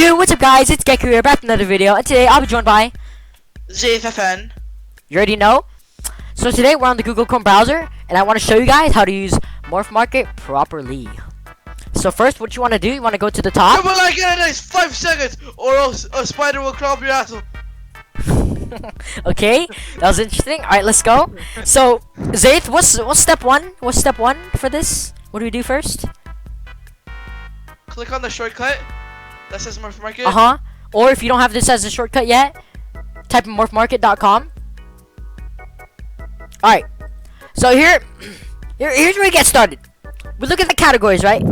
Yo, what's up guys, it's Geku here, back with another video, and today I'll be joined by... JFFN. You already know? So today we're on the Google Chrome browser, and I want to show you guys how to use MorphMarket properly. So first, what you want to do, you want to go to the top. Will I get a nice 5 seconds, or else a spider will crawl up your asshole? Okay, that was interesting. Alright, let's go. So, Zaith, what's step one? What's step one for this? What do we do first? Click on the shortcut that says MorphMarket. Or if you don't have this as a shortcut yet, type in morphmarket.com. Alright. So here's where we get started. We look at the categories, right?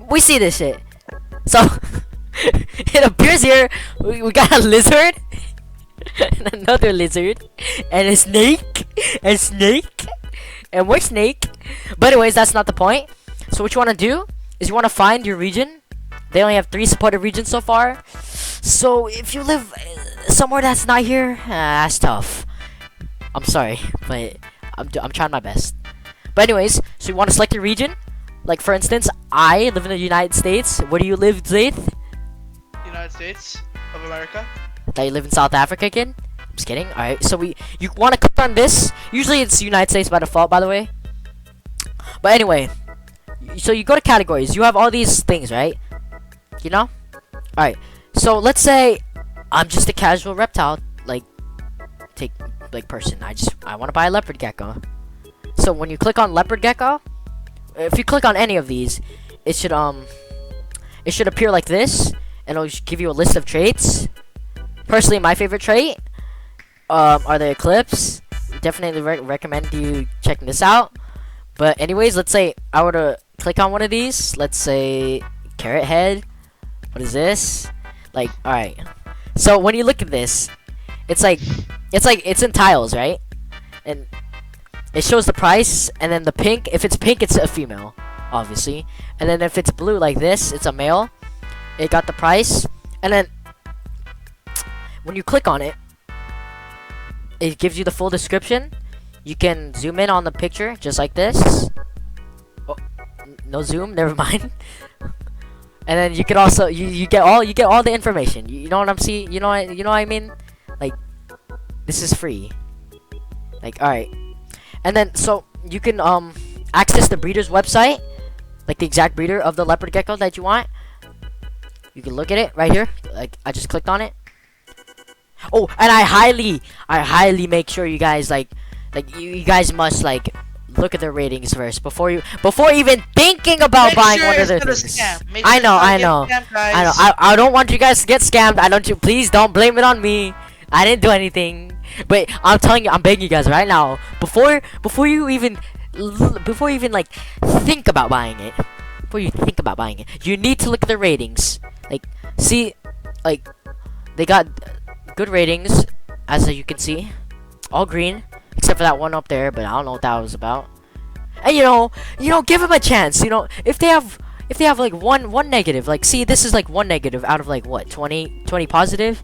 We see this shit. So it appears here we got a lizard and another lizard and a snake and more snake. But anyways, that's not the point. So what you want to do is you want to find your region. They only have 3 supported regions so far. So if you live somewhere that's not here, that's tough. I'm sorry, but I'm trying my best. But anyways, so you want to select your region. Like for instance, I live in the United States. Where do you live, Zaith? United States of America. That you live in South Africa again? I'm just kidding. Alright, so you want to click on this. Usually it's United States by default, by the way. But anyway, so you go to categories. You have all these things, right? You know? Alright, so let's say I'm just a casual reptile, person. I want to buy a leopard gecko. So when you click on leopard gecko, if you click on any of these, it should appear like this, and it'll give you a list of traits. Personally, my favorite trait are the eclipse. Definitely recommend you checking this out. But anyways, let's say I were to click on one of these. Let's say carrot head. What is this? Alright. So when you look at this, it's in tiles, right? And it shows the price, and then the pink. If it's pink, it's a female, obviously. And then if it's blue like this, it's a male. It got the price, and then when you click on it, it gives you the full description. You can zoom in on the picture just like this. Oh, no zoom. Never mind. And then you can also you get all the information. You know what I'm seeing? You know what I mean? Like, this is free. Alright. And then so you can access the breeder's website, like the exact breeder of the leopard gecko that you want. You can look at it right here. I just clicked on it. Oh, and I highly make sure you guys you guys must look at their ratings first before even thinking about buying one of their things. I know. I don't want you guys to get scammed. Please don't blame it on me. I didn't do anything. But I'm telling you, I'm begging you guys right now, before you even think about buying it. Before you think about buying it, you need to look at the ratings. See, they got good ratings, as you can see, all green, except for that one up there. But I don't know what that was about. And you know, give them a chance. You know, if they have one negative, see, this is one negative out of what, 20 positive.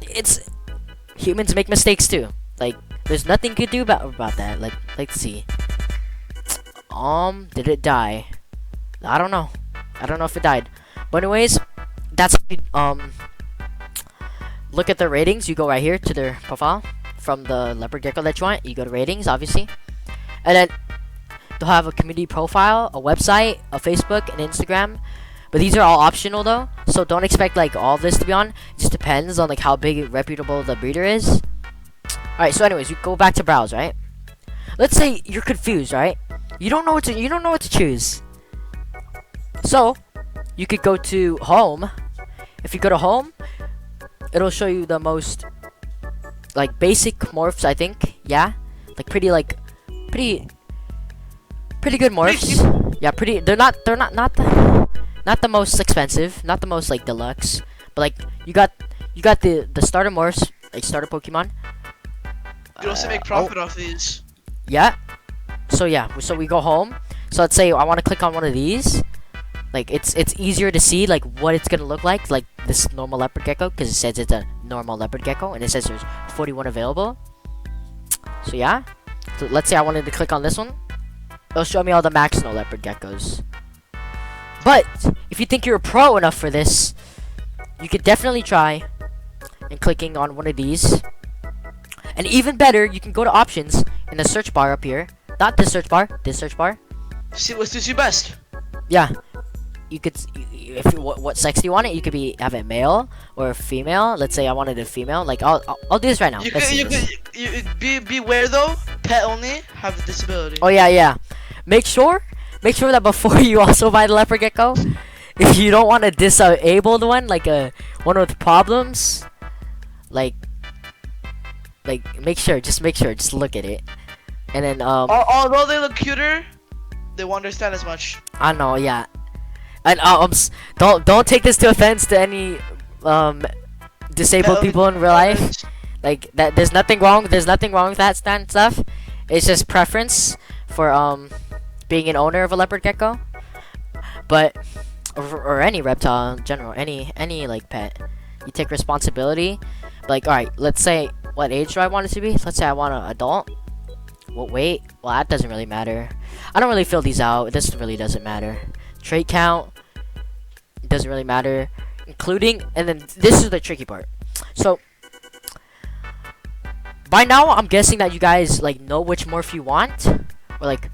It's humans make mistakes too. There's nothing you can do about that. Let's see. Did it die? I don't know if it died. But anyways, that's look at their ratings. You go right here to their profile from the leopard gecko that you want. You go to ratings, obviously, and then they'll have a community profile, a website, a Facebook, and Instagram. But these are all optional though, so don't expect all this to be on. It just depends on how big and reputable the breeder is. Alright, so anyways, you go back to browse, right? Let's say you're confused, right? You don't know what to choose. So you could go to home. If you go to home, it'll show you the most basic morphs, I think. Yeah, pretty good morphs. Yeah, they're not the most expensive, not the most deluxe, but you got the starter morphs, starter Pokemon. You can also make profit off these. Yeah. So we go home. So let's say I want to click on one of these. It's easier to see what it's gonna look like this normal leopard gecko, because it says it's a normal leopard gecko, and it says there's 41 available. So yeah. So let's say I wanted to click on this one. It'll show me all the max no leopard geckos. But if you think you're a pro enough for this, you could definitely try and clicking on one of these. And even better, you can go to options in the search bar up here. Not this search bar, this search bar. See what suits you best. Yeah, you could, if what sex do you want it? You could have it male or female. Let's say I wanted a female. Like I'll do this right now. You Let's could, see you this. could, beware though. Pet only, have a disability. Oh yeah. Make sure that before you also buy the leopard gecko, if you don't want a disabled one, like one with problems, like just look at it, and then Although they look cuter, they won't understand as much. I know, yeah, and don't take this to offense to any disabled people in real life. Like that, there's nothing wrong with that stuff. It's just preference for being an owner of a leopard gecko, but or any reptile in general, any like pet. You take responsibility. Like, all right, let's say what age do I want it to be? Let's say I want an adult. What weight? Well, that doesn't really matter. I don't really fill these out. This really doesn't matter. Trait count. It doesn't really matter. Including, and then this is the tricky part. So by now, I'm guessing that you guys like know which morph you want, or like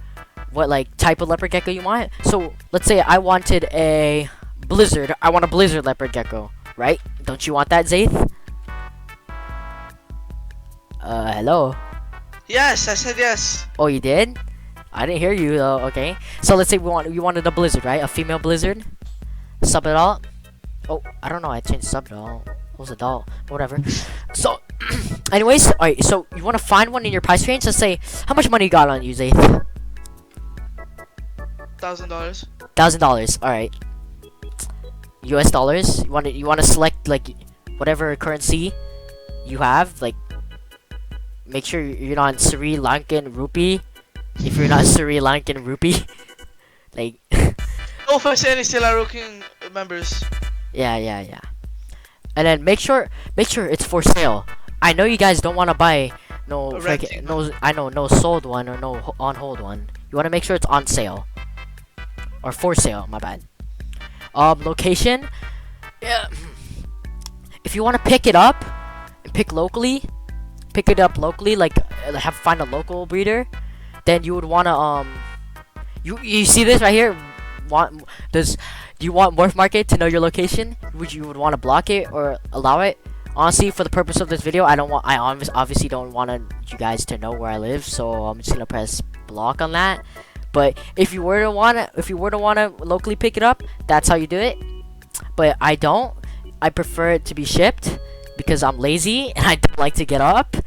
what like type of leopard gecko you want. So let's say I wanted a blizzard. I want a blizzard leopard gecko, right? Don't you want that, Zaith? Hello. Yes, I said yes. Oh, you did? I didn't hear you though. Okay. So let's say you wanted a blizzard, right? A female blizzard. Sub adult. Oh, I don't know. I changed sub adult. What was adult? Whatever. So, anyways, alright. So you want to find one in your price range. Let's say how much money you got on you, Zaith? $1,000. $1,000. All right. US dollars. You want to select like whatever currency you have. Like, make sure you're not Sri Lankan rupee. If you're not Sri Lankan rupee, like. No offense to any Sri Lankan members. Yeah. And then make sure it's for sale. I know you guys don't want to buy no sold one or no on hold one. You want to make sure it's on sale or for sale. My bad. Location. Yeah. If you want to pick it up and pick it up locally, like find a local breeder, then you would want to you see this right here. Do you want MorphMarket to know your location? Would you want to block it or allow it? Honestly, for the purpose of this video, I obviously don't want you guys to know where I live, so I'm just gonna press block on that. But if you were to wanna locally pick it up, that's how you do it. But I don't. I prefer it to be shipped because I'm lazy and I don't like to get up.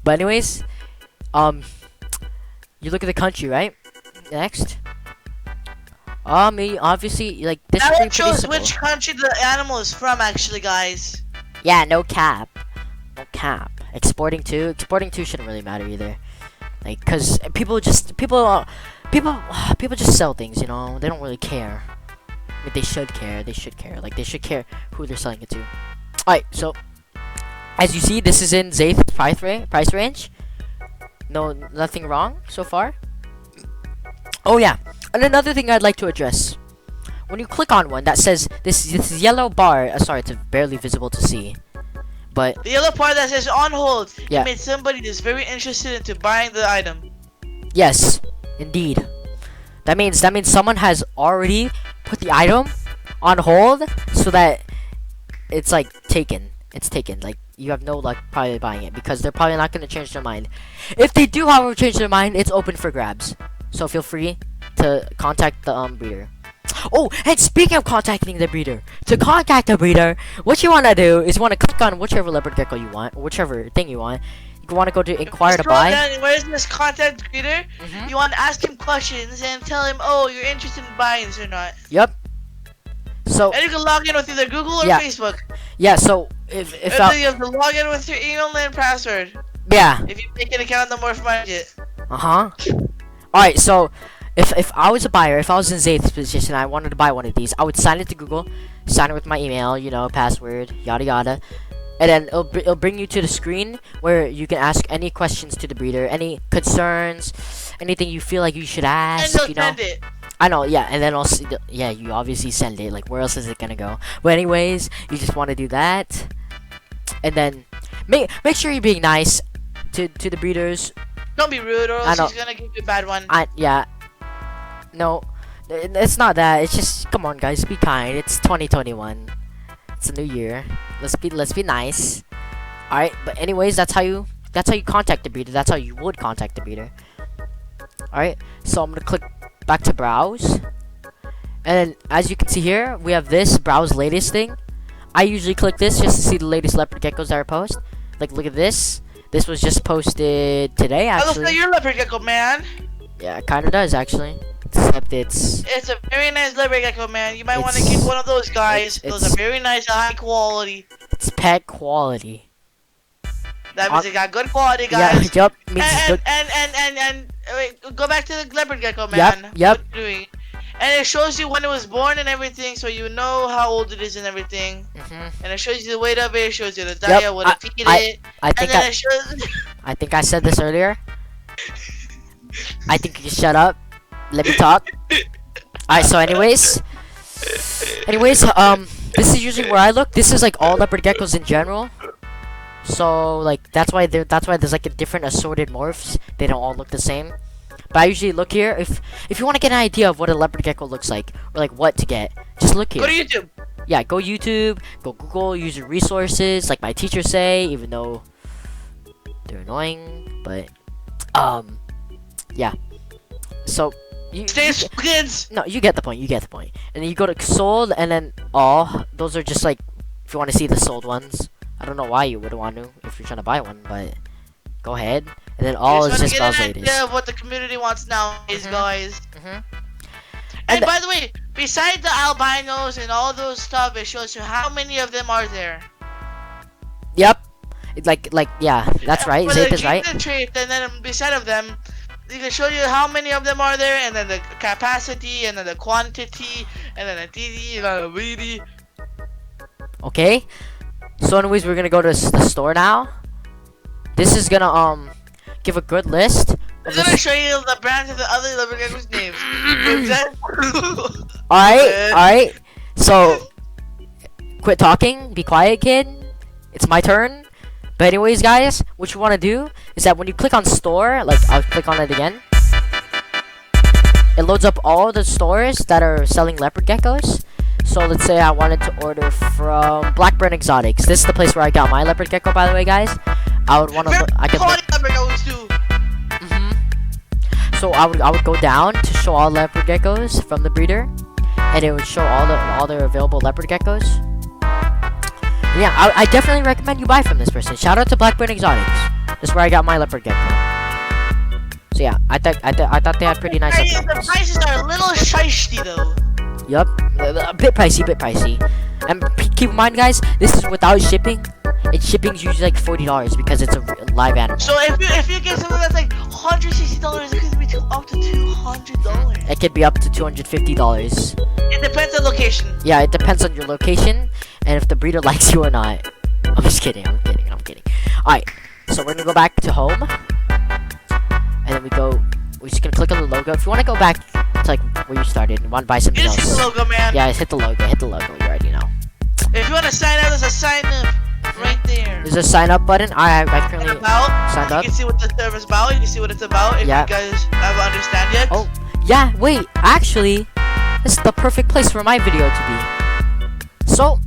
But anyways, you look at the country, right? Next. Obviously, like this is That pretty shows simple. which country the animal is from, actually, guys. Yeah, no cap. Exporting to shouldn't really matter either. Like, cause people just sell things, you know. They don't really care. I mean, they should care. Like, they should care who they're selling it to. Alright, so as you see, this is in Zaith's price range. No, nothing wrong so far. Oh yeah, and another thing I'd like to address. When you click on one that says this yellow bar, sorry, it's barely visible to see, but The yellow part that says on hold. Yeah. It means somebody is very interested into buying the item. yes, indeed, that means someone has already put the item on hold so that it's like taken. It's taken. Like, you have no luck probably buying it because they're probably not going to change their mind. If they do, however, change their mind, it's open for grabs. So feel free to contact the breeder. Oh, and speaking of contacting the breeder, to contact the breeder, what you want to do is want to click on whichever leopard gecko you want, whichever thing you want. You want to go to inquire to Scroll buy. down, where's this contact breeder? Mhm. You want to ask him questions and tell him, oh, you're interested in buying this or not. Yep. So And you can log in with either Google or Yeah. Facebook. yeah, so if You have to log in with your email and password yeah, if you make an account on MorphMarket. Alright, so if I was a buyer, if I was in Zaith's position, I wanted to buy one of these, I would sign it to Google, sign it with my email, you know, password, yada yada, and then it'll bring you to the screen where you can ask any questions to the breeder, any concerns, anything you feel like you should And ask, they'll you know. send it. I know, yeah, and then also, yeah, you obviously send it. Like, where else is it gonna go? But anyways, you just want to do that, and then make sure you're being nice to the breeders. Don't be rude, or I else know. he's gonna give you a bad one. Yeah, no, it's not that. It's just, come on, guys, be kind. It's 2021. It's a new year. Let's be nice. All right, but anyways, that's how you contact the breeder. That's how you would contact the breeder. All right, so I'm gonna click back to browse, and as you can see here, we have this browse latest thing. I usually click this just to see the latest leopard geckos that are posted. Like, look at this. This was just posted today, I look actually. like your leopard gecko, man. Yeah, it kind of does, actually. Except it's It's a very nice leopard gecko, man. You might want to get one of those guys. Those are very nice, high quality. pet quality. That means it got good quality, guys. Yeah, yep. Means it's good. And wait, go back to the leopard gecko, Yep, man. yep. What you doing? And it shows you when it was born and everything, so you know how old it is and everything. And it shows you the weight of it. It shows you the diet, what to feed it. I think and then it shows. I think I said this earlier. I think you can shut up. Let me talk. Alright, so anyways, this is usually where I look. This is like all leopard geckos in general. So like that's why there's like a different assorted morphs. They don't all look the same. But I usually look here if you want to get an idea of what a leopard gecko looks like, or like what to get. Just look here. Go to YouTube. Yeah, go YouTube, go Google, use your resources, like my teachers say, even though they're annoying. But yeah. So Stay kids. no, you get the point. You get the point. And then you go to sold, and then all. Those are just like if you want to see the sold ones. I don't know why you would want to if you're trying to buy one, but go ahead. And then all is just browse latest. Idea of what the community wants nowadays, guys. And And by the way, beside the albinos and all those stuff, it shows you how many of them are there. Yep. It's like yeah, that's right. For Zape the is right. gene trait, and then beside of them, you can show you how many of them are there, and then the capacity, and then the quantity, and then the DD, and then the VD. Okay. So anyways, we're gonna go to the store now. This is gonna give a good list. I'm gonna show you the brands of the other leopard geckos' names. Alright. So quit talking, be quiet, kid. It's my turn. But anyways, guys, what you wanna do is that when you click on store, like I'll click on it again, it loads up all the stores that are selling leopard geckos. So let's say I wanted to order from Blackburn Exotics. This is the place where I got my leopard gecko, by the way, guys. I would want to. I could. leopard geckos too. So I would go down to show all leopard geckos from the breeder, and it would show all their available leopard geckos. And yeah, I definitely recommend you buy from this person. Shout out to Blackburn Exotics. This is where I got my leopard gecko. So yeah, I thought they had pretty nice. The prices are a little shisty though. Yup, a bit pricey. And keep in mind, guys, this is without shipping. And shipping's usually like $40 because it's a live animal. So if you get something that's like $160, it could be up to $200. It could be up to $250. It depends on location. Yeah, it depends on your location and if the breeder likes you or not. I'm just kidding. I'm kidding. Alright, so we're gonna go back to home. And then we're just gonna click on the logo. If you want to go back to like where you started and want to buy something else. Just hit the logo, man. Yeah, just hit the logo. You already know. If you want to sign up, there's a sign up right there. There's a sign up button. I currently signed up. You can see what the server's about. You can see what it's about. If you guys don't understand yet. Oh, yeah. Wait. Actually, this is the perfect place for my video to be. So,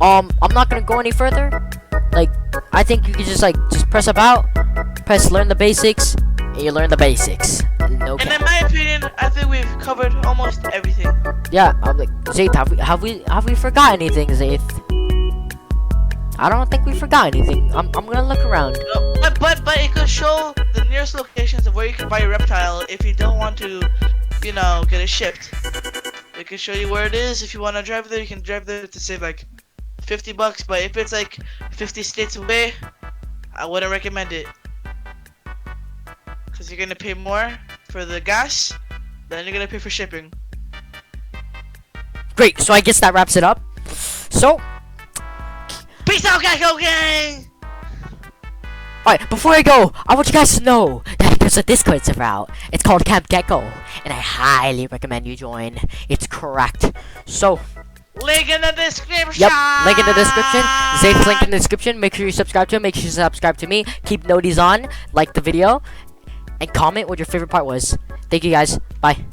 I'm not gonna go any further. Like, I think you can just press about, press learn the basics, and you learn the basics. No and in my opinion, I think we've covered almost everything. Yeah, I'm like, Zaith, have we forgot anything, Zaith? I don't think we forgot anything. I'm gonna look around. No, but it could show the nearest locations of where you can buy a reptile if you don't want to, you know, get it shipped. It can show you where it is. If you want to drive there, you can drive there to save like $50. But if it's like 50 states away, I wouldn't recommend it. Because you're gonna pay more for the gas, then you're gonna pay for shipping. Great, so I guess that wraps it up. So, peace out, Gecko Gang! alright, before I go, I want you guys to know that there's there's a Discord server out. It's called Camp Gecko, and I highly recommend you join. It's cracked. So, Link in the description. yep, link in the description. Zane's link in the description. Make sure you subscribe to him. Make sure you subscribe to me. Keep noties on. Like the video, and comment what your favorite part was. Thank you guys. Bye.